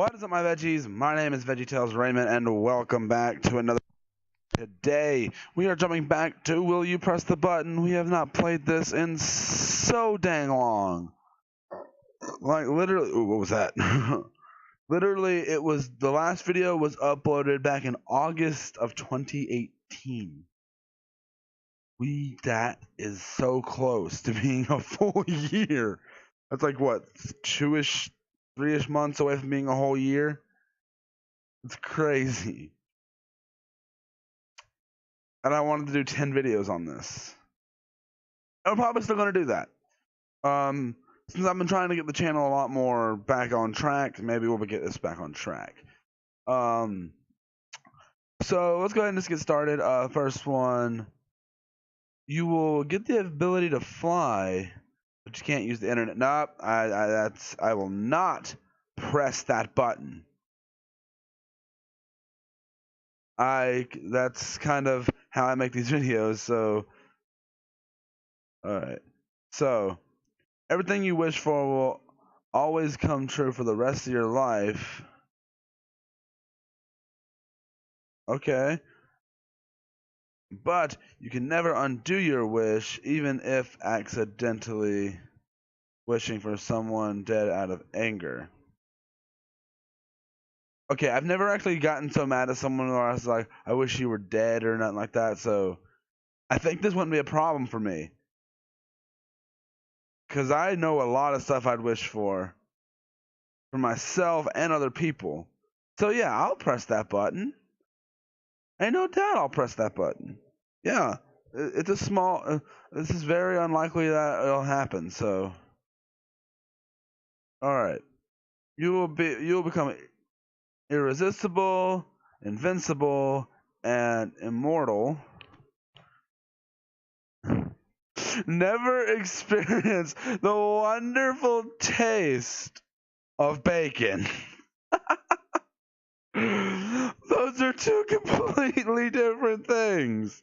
What is up, my veggies? My name is VeggieTales Raymond, and welcome back to another. Today, we are jumping back to Will You Press the Button? We have not played this in so dang long. Like, literally, ooh, what was that? Literally, it was, the last video was uploaded back in August of 2018. That is so close to being a full year. That's like, what, 3-ish months away from being a whole year? It's crazy. And I wanted to do 10 videos on this. I'm probably still going to do that. Since I've been trying to get the channel a lot more back on track, maybe we'll get this back on track. So let's go ahead and just get started. First one, you will get the ability to fly, but you can't use the internet. Nope, I will not press that button. That's kind of how I make these videos. So, all right. So, everything you wish for will always come true for the rest of your life. Okay. But you can never undo your wish, even if accidentally wishing for someone dead out of anger. Okay, I've never actually gotten so mad at someone where I was like, I wish you were dead or nothing like that, so I think this wouldn't be a problem for me. Because I know a lot of stuff I'd wish for myself and other people. So yeah, I'll press that button. Ain't no doubt I'll press that button. Yeah, it's a small, this is very unlikely that it'll happen, so. Alright. You'll become irresistible, invincible, and immortal. Never experience the wonderful taste of bacon. Those are two completely different things.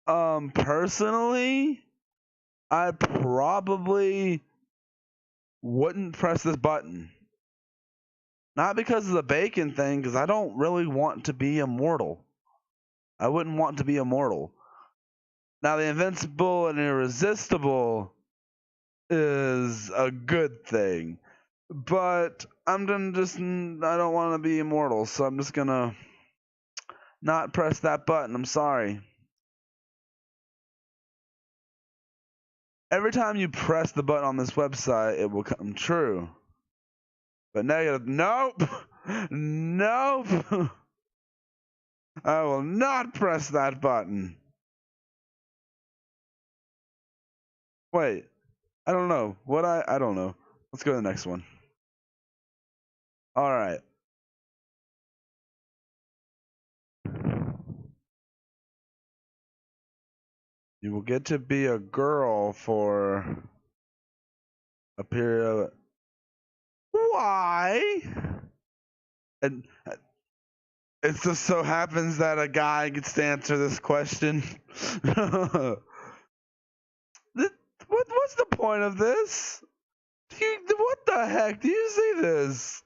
Personally, I probably wouldn't press this button. Not because of the bacon thing, because I don't really want to be immortal. I wouldn't want to be immortal. Now, the invincible and irresistible is a good thing. But I don't want to be immortal, so I'm just gonna not press that button. I'm sorry. Every time you press the button on this website, it will come true. But negative, nope, nope. I will not press that button. Wait, I don't know. I don't know. Let's go to the next one. All right. You will get to be a girl for a period of. Why? And it just so happens that a guy gets to answer this question. What's the point of this? What the heck? Do you see this?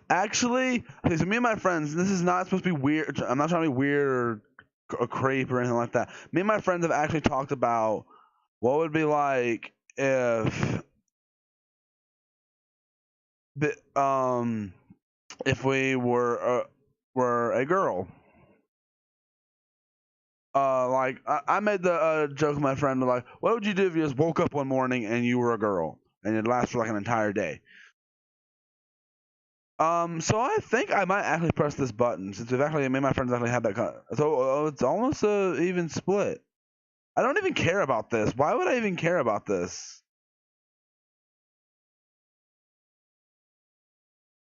Actually, okay, so me and my friends, this is not supposed to be weird. I'm not trying to be weird or a creep or anything like that. Me and my friends have actually talked about what would be like if we were a girl. Like I made the joke with my friend, like, what would you do if you just woke up one morning and you were a girl and it lasted for like an entire day? So I think I might actually press this button since me and my friends actually had that. So it's almost a even split. I don't even care about this. Why would I even care about this?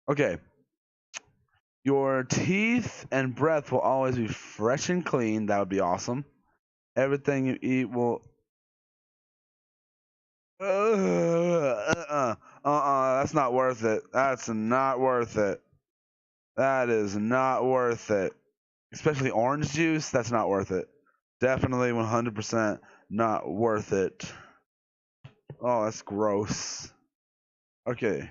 Okay. Your teeth and breath will always be fresh and clean. That would be awesome. Everything you eat will. That's not worth it. That's not worth it. That is not worth it. Especially orange juice, that's not worth it. Definitely 100% not worth it. Oh, that's gross. Okay.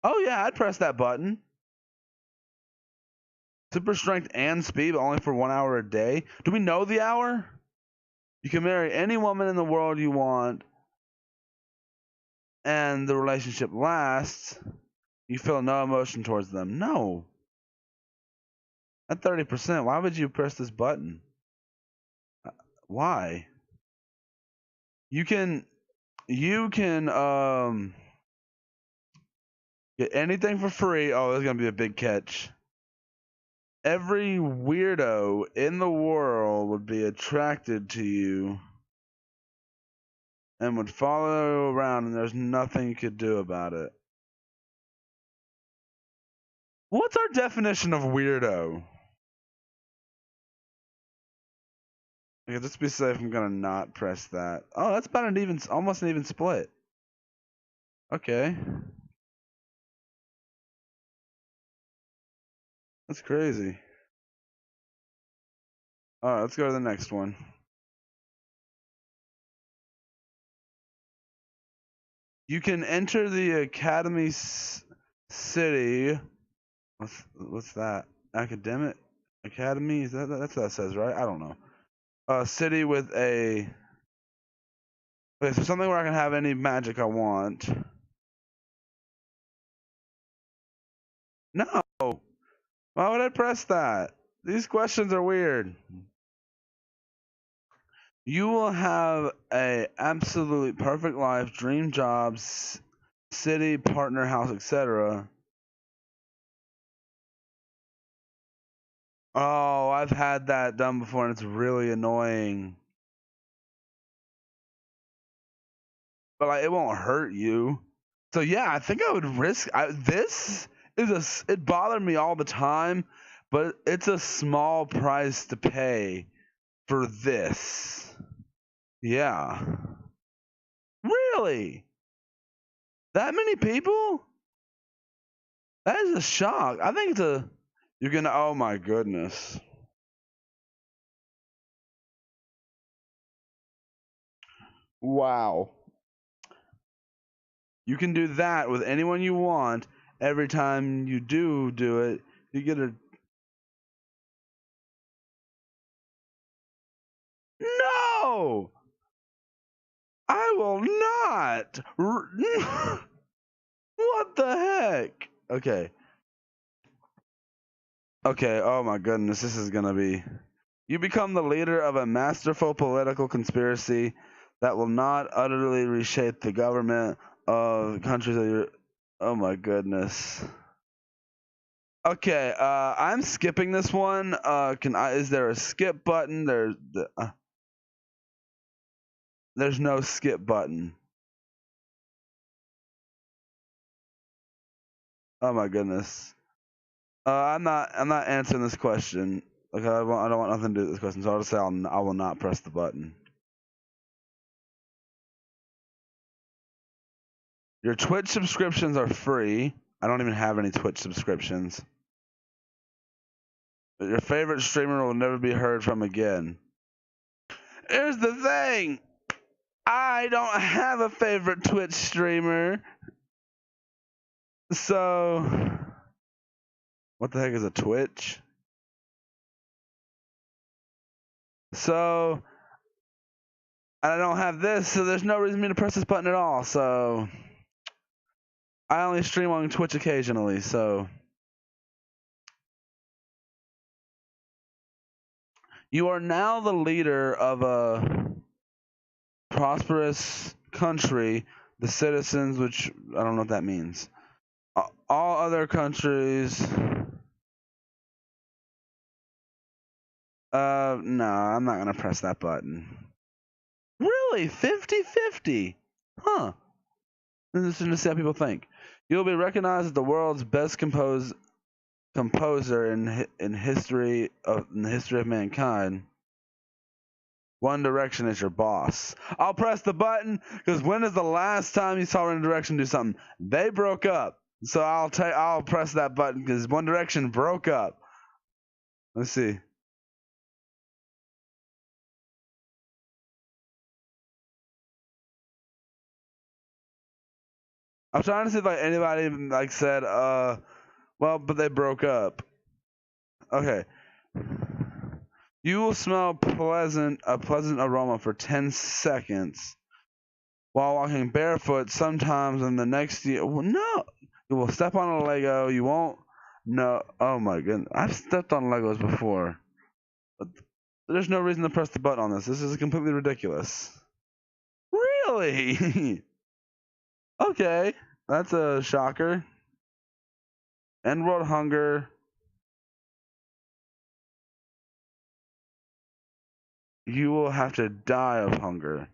Oh yeah, I'd press that button. Super strength and speed, but only for 1 hour a day. Do we know the hour? You can marry any woman in the world you want, and the relationship lasts. You feel no emotion towards them. No. At 30%, why would you press this button? Why? You can get anything for free. Oh, there's gonna be a big catch. Every weirdo in the world would be attracted to you and would follow you around, and there's nothing you could do about it. What's our definition of weirdo? Okay, just to be safe, I'm gonna not press that. Oh, that's about an even, almost an even split. Okay. That's crazy. Alright, let's go to the next one. You can enter the Academy City. What's that? Academic Academy? Is that's what that says, right? I don't know. City with a. Okay, so something where I can have any magic I want. No. Why would I press that? These questions are weird. You will have a absolutely perfect life, dream jobs, city, partner, house, etc. Oh, I've had that done before and it's really annoying. But like, it won't hurt you. So yeah, I think I would risk. This is it bothered me all the time, but it's a small price to pay for this. Yeah. Really? That many people? That is a shock. I think it's a. You're gonna. Oh my goodness. Wow. You can do that with anyone you want. Every time you do it, you get a. No! I will not! What the heck? Okay. Okay, oh my goodness, this is gonna be. You become the leader of a masterful political conspiracy that will not utterly reshape the government of countries that you're. Oh my goodness. Okay, I'm skipping this one. Is there a skip button? There's no skip button. Oh my goodness. I'm not answering this question. Okay, I don't want nothing to do with this question, so I'll just say I will not press the button. Your Twitch subscriptions are free. I don't even have any Twitch subscriptions. But your favorite streamer will never be heard from again. Here's the thing. I don't have a favorite Twitch streamer. So, what the heck is a Twitch? So, I don't have this, so there's no reason for me to press this button at all. So, I only stream on Twitch occasionally, so. You are now the leader of a prosperous country, the citizens, which I don't know what that means. All other countries. No, I'm not going to press that button. Really? 50-50? Huh. Interesting to see how people think. You'll be recognized as the world's best composer in the history of mankind. One Direction is your boss. I'll press the button because when is the last time you saw One Direction do something? They broke up, so I'll press that button because One Direction broke up. Let's see. I'm trying to see if like anybody like said, well, but they broke up. Okay. You will smell a pleasant aroma for 10 seconds while walking barefoot. Sometimes in the next year, well, no, you will step on a Lego. You won't. No, oh my goodness, I've stepped on Legos before. But there's no reason to press the button on this. This is completely ridiculous. Really? Okay, that's a shocker. End world hunger. You will have to die of hunger.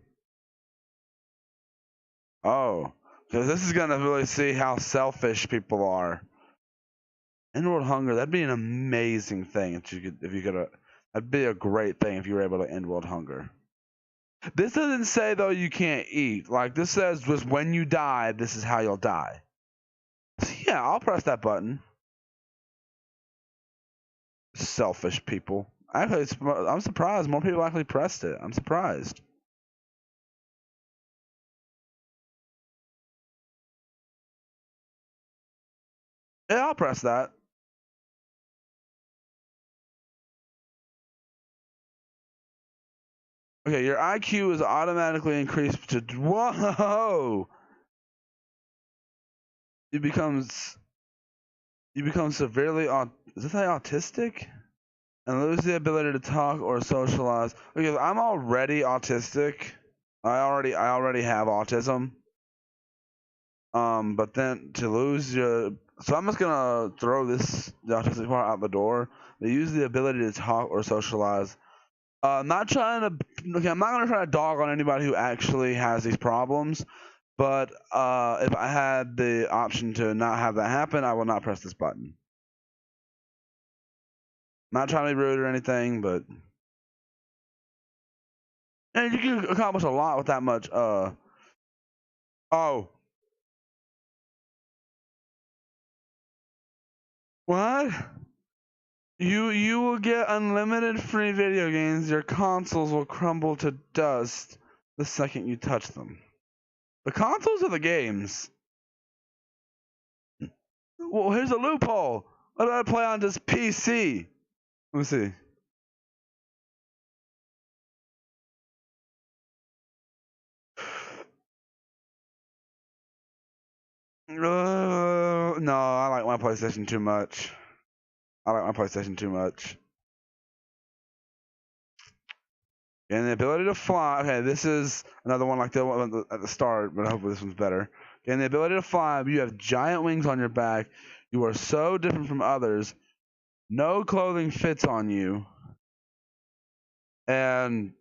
Oh, because this is gonna really see how selfish people are. End world hunger. That'd be an amazing thing if you could. That'd be a great thing if you were able to end world hunger. This doesn't say though you can't eat. Like this says just when you die, this is how you'll die. So yeah, I'll press that button. Selfish people. Actually, I'm surprised more people actually pressed it. I'm surprised. Yeah, I'll press that. Okay, your IQ is automatically increased to whoa. You become severely is this autistic? And lose the ability to talk or socialize. Okay, I'm already autistic. I already have autism. But then to lose your, so I'm just gonna throw the autistic part out the door. They use the ability to talk or socialize. I'm not trying to. Okay, I'm not gonna try to dog on anybody who actually has these problems. But if I had the option to not have that happen, I will not press this button. Not trying to be rude or anything, but and you can accomplish a lot with that much. Oh, what? You will get unlimited free video games. Your consoles will crumble to dust the second you touch them. The consoles are the games. Well, here's a loophole. What do I play on this PC? Let me see. No, I like my PlayStation too much. I like my PlayStation too much. And the ability to fly. Okay, this is another one like the one at the start, but hopefully this one's better. And the ability to fly. You have giant wings on your back. You are so different from others. No clothing fits on you. And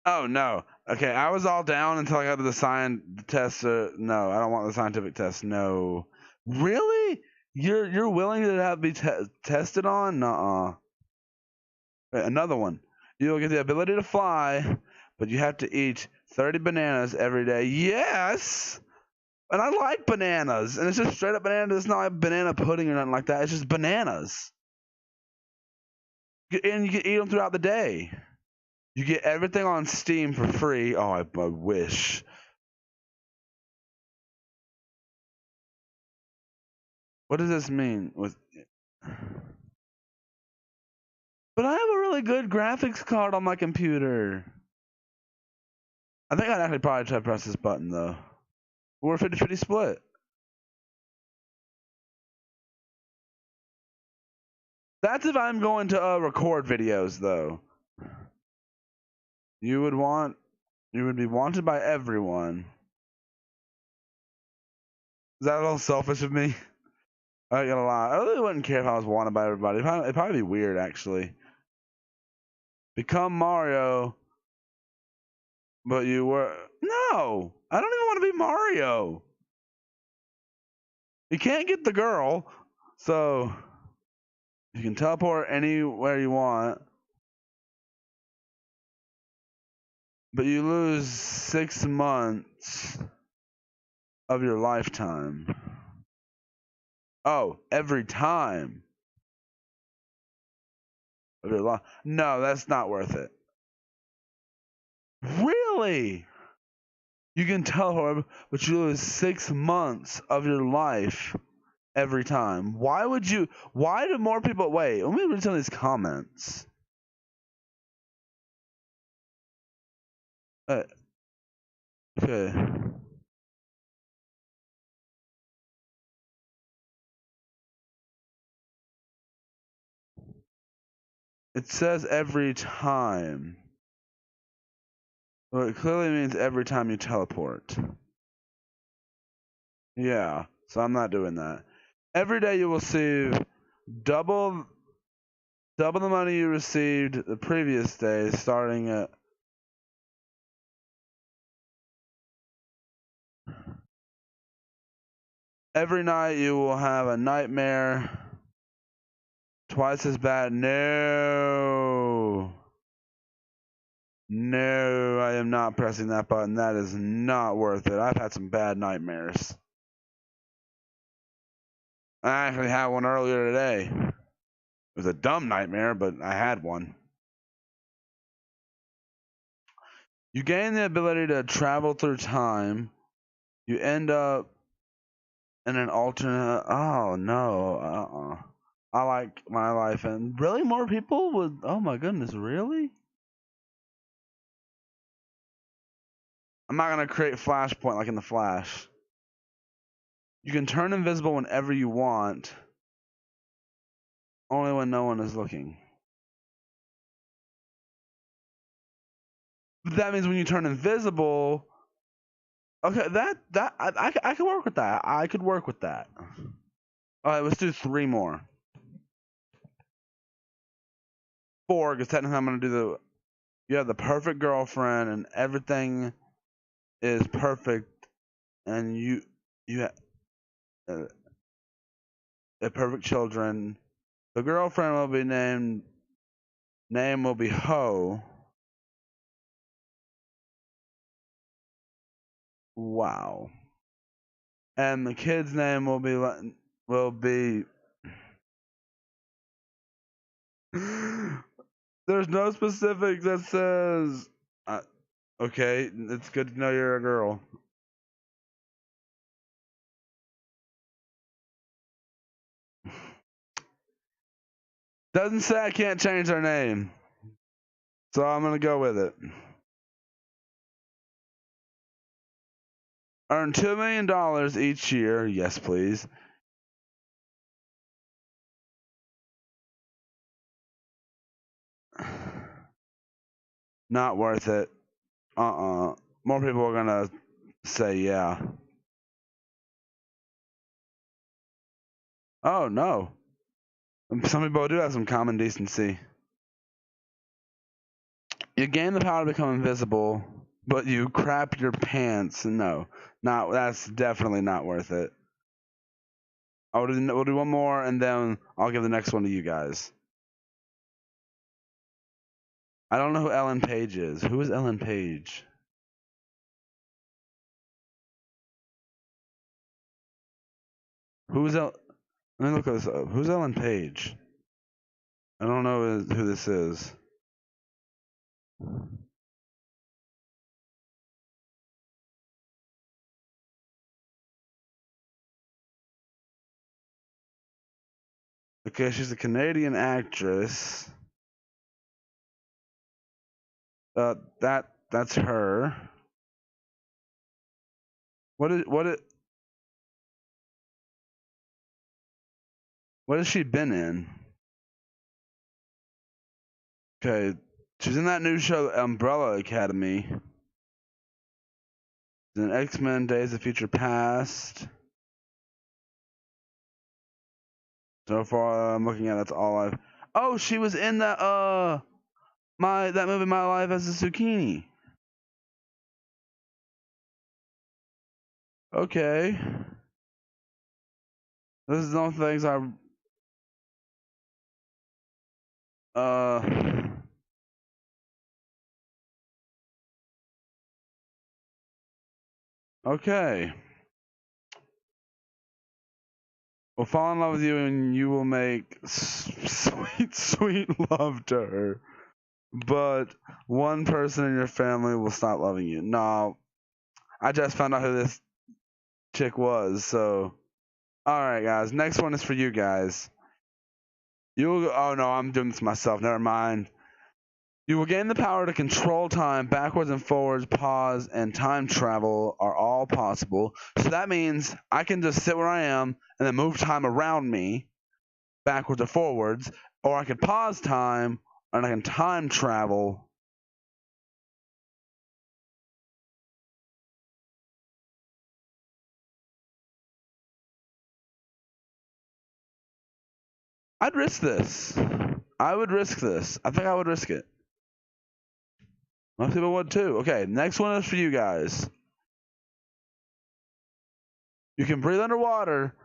oh no. Okay, I was all down until I got to the test. No, I don't want the scientific test. No. Really? You're willing to have be tested on? Nuh-uh. Another one. You'll get the ability to fly, but you have to eat 30 bananas every day. Yes! And I like bananas. And it's just straight up bananas. It's not like banana pudding or nothing like that. It's just bananas. And you can eat them throughout the day. You get everything on Steam for free. Oh, I wish. What does this mean? But I have a really good graphics card on my computer. I think I'd actually probably try to press this button, though. We're a 50-50 split. That's if I'm going to record videos, though. You would be wanted by everyone. Is that a little selfish of me? I ain't gonna lie. I really wouldn't care if I was wanted by everybody. It'd probably be weird, actually. Become Mario, but you were. No! I don't even want to be Mario. You can't get the girl, so you can teleport anywhere you want. But you lose 6 months of your lifetime. Oh, every time of your life. No, that's not worth it. Really? You can teleport, but you lose 6 months of your life every time. Why do more people, wait, let me read some of these comments. Okay. It says every time. Well, it clearly means every time you teleport. Yeah, so I'm not doing that. Every day you will receive double the money you received the previous day, starting at every night you will have a nightmare twice as bad. No, I am not pressing that button. That is not worth it. I've had some bad nightmares. I actually had one earlier today. It was a dumb nightmare, but I had one. You gain the ability to travel through time. You end up in an alternate. Oh no. I like my life, and really more people would. Oh my goodness, really? I'm not gonna create Flashpoint like in the Flash. You can turn invisible whenever you want, only when no one is looking. But that means when you turn invisible. Okay, I could work with that. I could work with that. All right, let's do 3 more. 4, because technically I'm gonna do the. You have the perfect girlfriend, and everything is perfect, and you have the perfect children. The girlfriend will be name will be Ho. Wow. And the kid's name will be There's no specific that says okay, it's good to know you're a girl. Doesn't say I can't change her name. So I'm gonna go with it. Earn $2 million each year. Yes, please. Not worth it. More people are gonna say yeah. Oh no. Some people do have some common decency. You gain the power to become invisible, but you crap your pants. No, that's definitely not worth it. We'll do one more, and then I'll give the next one to you guys. I don't know who Ellen Page is. Who is Ellen Page? Who's El? Let me look this up. Who's Ellen Page? I don't know who this is. Okay, she's a Canadian actress. That's her. What has she been in? Okay, she's in that new show, Umbrella Academy. She's in X-Men: Days of Future Past. So far, I'm looking at that's all I've. Oh, she was in that that movie, My Life as a Zucchini. Okay. This is the only things I. Okay. Will fall in love with you, and you will make sweet, sweet love to her. But one person in your family will stop loving you. No, I just found out who this chick was. So, all right, guys. Next one is for you guys. Oh no, I'm doing this myself. Never mind. You will gain the power to control time. Backwards and forwards, pause, and time travel are all possible. So that means I can just sit where I am and then move time around me, backwards or forwards, or I can pause time and I can time travel. I'd risk this. I would risk this. I think I would risk it. Most people would too. Okay, next one is for you guys. You can breathe underwater,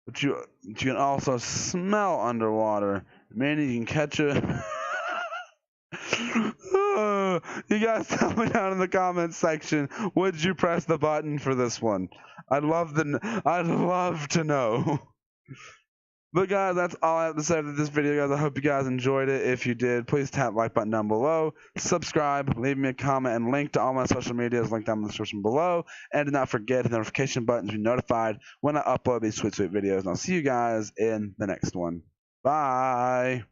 but you can also smell underwater. Meaning you can catch a. You guys tell me down in the comments section. Would you press the button for this one? I'd love to know. But guys, that's all I have to say for this video, guys. I hope you guys enjoyed it. If you did, please tap the like button down below. Subscribe, leave me a comment, and link to all my social medias linked down in the description below. And do not forget the notification button to be notified when I upload these sweet videos. And I'll see you guys in the next one. Bye.